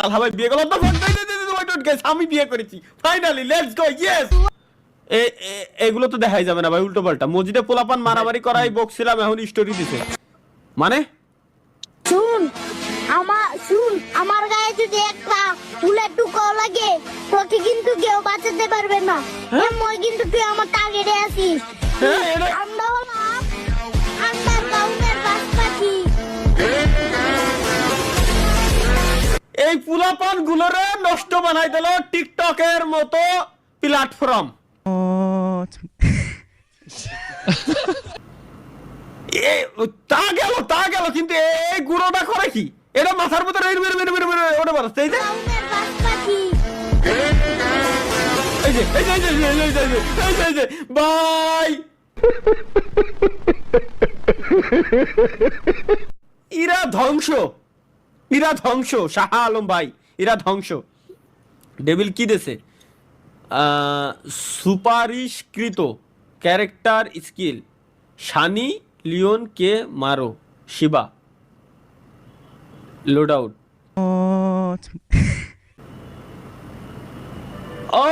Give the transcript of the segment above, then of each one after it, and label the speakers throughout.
Speaker 1: তালহা ভাই বিয়ে করলো তো আমি বিয়ে করেছি ফাইনালি লেটস গো ইয়েস। এগুলো তো দেখাই যাবে না ভাই, উল্টো পাল্টা মসজিদে পোলাপান মারামারি করাই বকছিলাম, এখন স্টোরি দিছে মানে।
Speaker 2: শুন আমার গায়ে যদি একটা ফুলের টুকাও লাগে তোকে কিন্তু কেউ বাঁচাতে পারবে না। মই কিন্তু তুই আমার টার্গেটে আছিস। আমরা হলাম আন্ডারগ্রাউন্ডের বাসপাখি।
Speaker 1: এই পোলাপান গুলোরে নষ্ট বানাই দিল টিকটকের মতো প্ল্যাটফর্ম। তা গেল কিন্তু এই গুঁড়োটা করে কি এটা মাথার মতো ওটা বাড়ছে এই যে ভাই ইরা ধ্বংস শাহ আলম ভাই, ইরা ধ্বংস। ডেভিল কি দেছে সুপারিশকৃত ক্যারেক্টার স্কিল শানি লিওন কে মারো শিবা লোড আউট। ও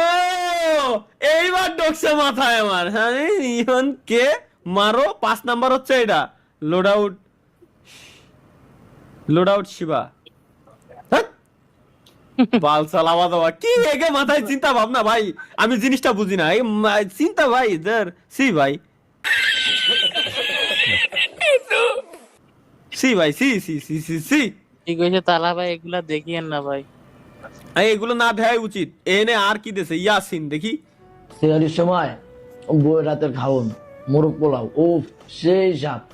Speaker 1: এইবার ঢুকছে মাথায় আমার, শানি লিওন কে মারো 5 নাম্বার হচ্ছে এটা লোড আউট শিবা। বাল সালামা দেওয়া কি এগে মাথায় চিন্তা ভাবনা ভাই, আমি জিনিসটা বুঝি না চিন্তা ভাই সি ভাই
Speaker 3: ঠিক হয়েছে তালা ভাই, এগুলা দেখিয়েন না ভাই,
Speaker 1: এগুলো না দেখাই উচিত। এনে আর কি দেশে ইয়াসিন দেখি
Speaker 4: সেহারির সময় বই রাতের খাওন মোরগ পোলাও ও সেই সাপ।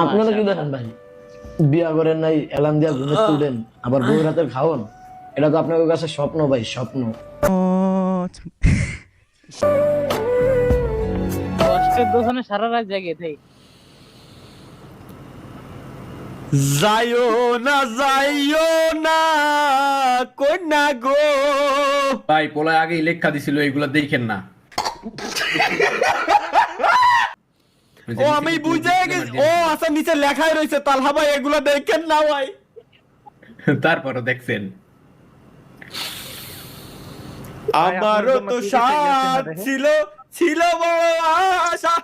Speaker 4: আপনারা কি দেখেন ভাই, বিয়া করেন নাই এলাম দিয়া ঘুমে তুলেন আবার বই রাতের খাওন, এটা তো আপনাদের কাছে স্বপ্ন ভাই, স্বপ্ন।
Speaker 3: কষ্টের দোষণে সারা রাত জাগে থাই।
Speaker 1: যাইও না কন্যা গো
Speaker 5: ভাই পোলায় আগে লেখা দিছিল এগুলা দেখেন না।
Speaker 1: ও আমি বুঝে গেছি, ও আচ্ছা নিচে লেখাই রয়েছে তালহা ভাই এগুলা দেখেন না ভাই।
Speaker 5: তারপরও দেখছেন
Speaker 1: আমারও তো সাথ ছিল বড় আশা,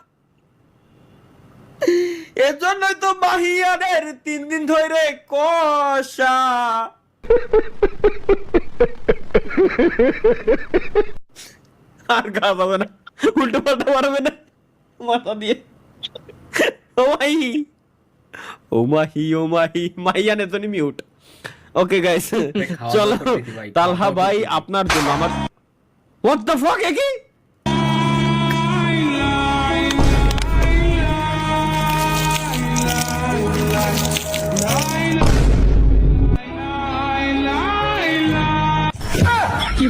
Speaker 1: এজন্যই তো মাহিয়ানের 3 দিন ধরে কষা। আর গাছ হবে না, উল্টো পাল্টা পারবে না মাথা দিয়ে। ও মাহি মাহিয়ানের জন্য মিউট। ওকে গাইস চলো তালহা ভাই আপনার জন্য আমার হোয়াট দ্য ফাক কি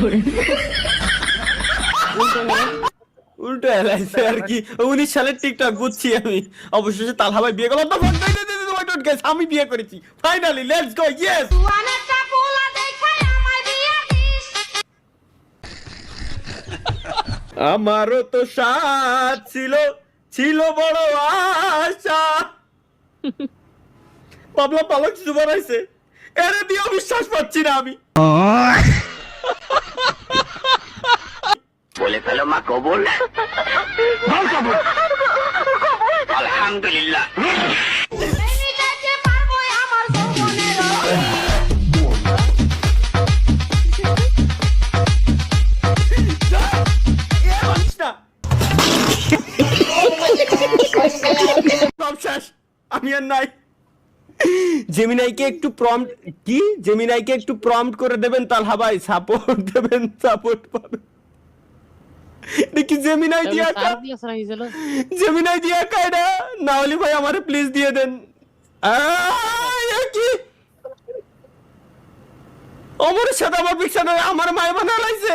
Speaker 1: উল্টো এলাইছে আর কি। 19 সালের টিকটক বুঝছি আমি। অবশেষে তালহা ভাই বিয়ে করলো তো আমি বিয়ে করেছি ফাইনালি লেটস গো ইয়েস। আমারও তো সাথ ছিল বড় আশা। পাবলা পালক কিছু বানাইছে, এরে দিয়েও বিশ্বাস পাচ্ছি না আমি।
Speaker 6: বলে ফেলো মা কবুল। আলহামদুলিল্লাহ।
Speaker 1: আমি আর নাই। জেমিনাইকে একটু প্রম্পট করে দেবেন তালহা ভাই, সাপোর্ট দেবেন, সাপোর্ট পাবেন। দেখি জেমিনাই দিয়া কায়দা না হলে ভাই আমারে প্লিজ দিয়ে দেন। কি অমরের সাথে আমার পিকচার আমার মায় বানা লাইছে।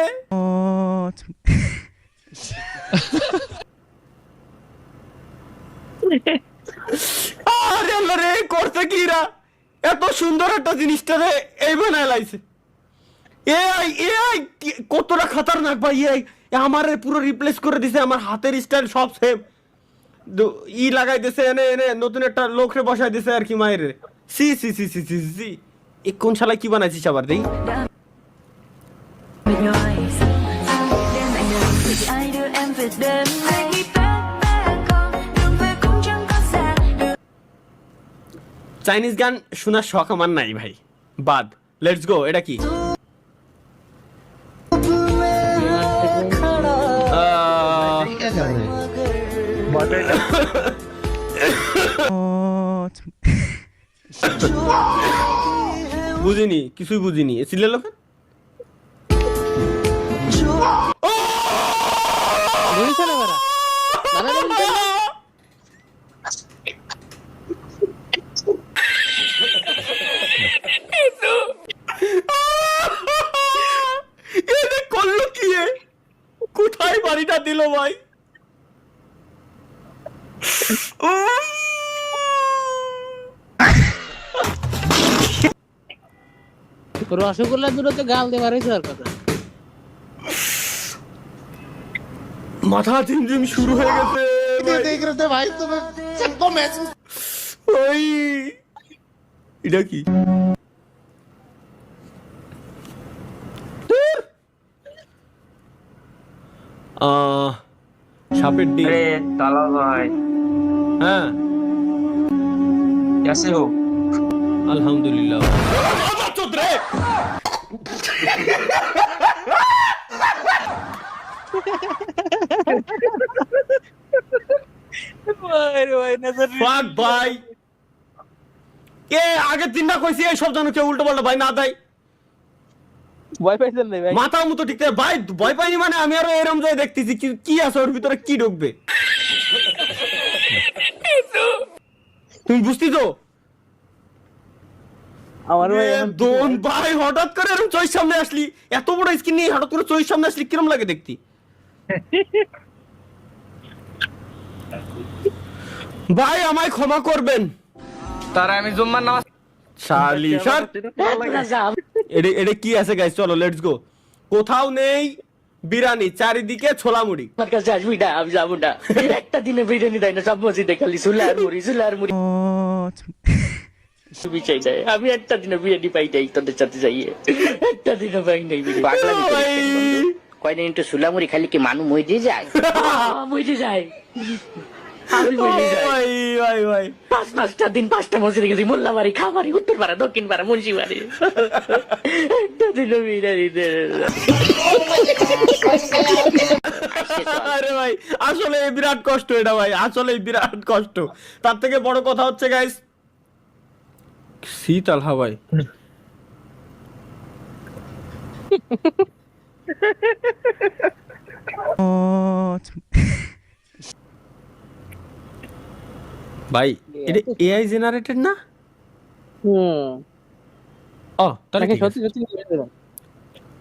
Speaker 1: আরে আল্লাহ রে করছে কি রা, এত সুন্দর একটা জিনিসটা রে এই বানায় লাইছে। এআই কতটা খতরনাক ভাই, এআই আমারে পুরো রিপ্লেস করে দিছে, আমার হাতের স্টাইল সব সেম লাগাই দিছে, এনে নতুন একটা লোকরে বসাই দিছে আর কি মায়ের। সি এ কোন শালায় কি বানাইছিস আবার দেই?
Speaker 6: With your eyes, đêm anh là vì ai đưa em về đến đây bé con đường về cũng chẳng có xa đường.
Speaker 1: Chinese গান শোনার শখ আমার নাই ভাই, বাদ। Let's go. এটা কি? বুঝিনি, কিছুই বুঝিনি। সিলের লোক
Speaker 3: বুঝছো না বাড়া? বাড়া বুঝছো না?
Speaker 1: এটা করলো কি এ? কোথায় বাড়িটা দিল ভাই?
Speaker 3: রসগোল্লা দুটো তো গাল দিয়ে বাড়াইছে আর কথা।
Speaker 1: মাথা ঝিমঝিম শুরু হয়ে গেছে ভাই। ওই এটা কি? সাপের ডিম।
Speaker 7: ताला भाई
Speaker 1: হ্যাঁ,
Speaker 7: कैसे हो?
Speaker 1: আলহামদুলিল্লাহ। Fuck ভাই, এ আগে তিনটা কইছি এই সব জানো কেউ উল্টো পাল্টা ভাই না দেয়।
Speaker 3: ভয় পাইছেন না ভাই?
Speaker 1: মাথা মতো ঠিক থাকে ভাই, ভয় পাইনি মানে আমি আরো এরম যাই দেখতেছি কি আছে ওর ভিতরে, কি ঢুকবে তুমি বুঝতি তো?
Speaker 3: আমার ভাই
Speaker 1: দোন ভাই হঠাৎ করে এরকম চোখের সামনে আসলি, এত বড় স্ক্রিন নিয়ে হঠাৎ করে চোখের সামনে আসলি, কিরম লাগে দেখতি? ভাই আমায় ক্ষমা করবেন।
Speaker 7: तारा আমি জুম্মার নামাজ
Speaker 1: শালি স্যার, এটা কি আছে গাইস? চলো লেটস গো। কোথাও নেই বিরিয়ানি, চারিদিকে ছোলা মুড়ি।
Speaker 8: আমার কাছে আসবি না, আমি যাবো না। একটা দিনে বিরিয়ানি দেয় না, সব মসজিদে খালি সুলার মুড়ি চাই দেয়। আমি একটা দিনে বিরিয়ানি পাই নাই তোদের সাথে যাইয়ে, একটা দিনে পাই নাই বিরিয়ানি। কয়দিন একটু সুলামুড়ি খালি কি মানুষ মইতে যায়? মইতে যায়, আমি মইতে যাই।
Speaker 1: ভাই ভাই ভাই,
Speaker 8: 5-5টা দিন 5টা মসজিদে গেছি, মোল্লাবাড়ি, খামারি, উত্তরপাড়া, দক্ষিণপাড়া, মুন্সিবাড়ি, একটা দিনে বিরিয়ানি দেয় না।
Speaker 1: আরে ভাই আসলে বিরাট কষ্ট এটা ভাই, আসলে বিরাট কষ্ট। তার থেকে বড় কথা হচ্ছে গাইস, শীতল হাওয়ায় ভাই এটা এআই জেনারেটেড না? ও তাহলে ঠিক আছে।
Speaker 3: সত্যি সত্যি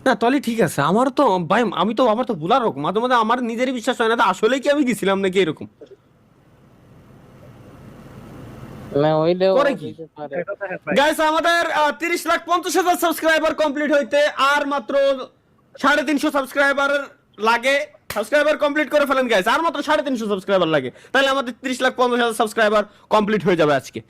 Speaker 1: না তাহলে ঠিক আছে। আমার তো ভাই, আমার তো ভুলার রকম মাঝে মাঝে আমার নিজেরই বিশ্বাস হয় না আসলে কি আমি গেছিলাম নাকি এরকম।
Speaker 3: না হইলেও
Speaker 1: করে কি? গাইস আমাদের 30,50,000 সাবস্ক্রাইবার কমপ্লিট হইতে আর মাত্র 350 সাবস্ক্রাইবার লাগে। সাবস্ক্রাইবার কমপ্লিট করে ফেলেন গাইস, আর মাত্র 350 সাবস্ক্রাইবার লাগে, তাহলে আমাদের 30,50,000 সাবস্ক্রাইবার কমপ্লিট হয়ে যাবে আজকে।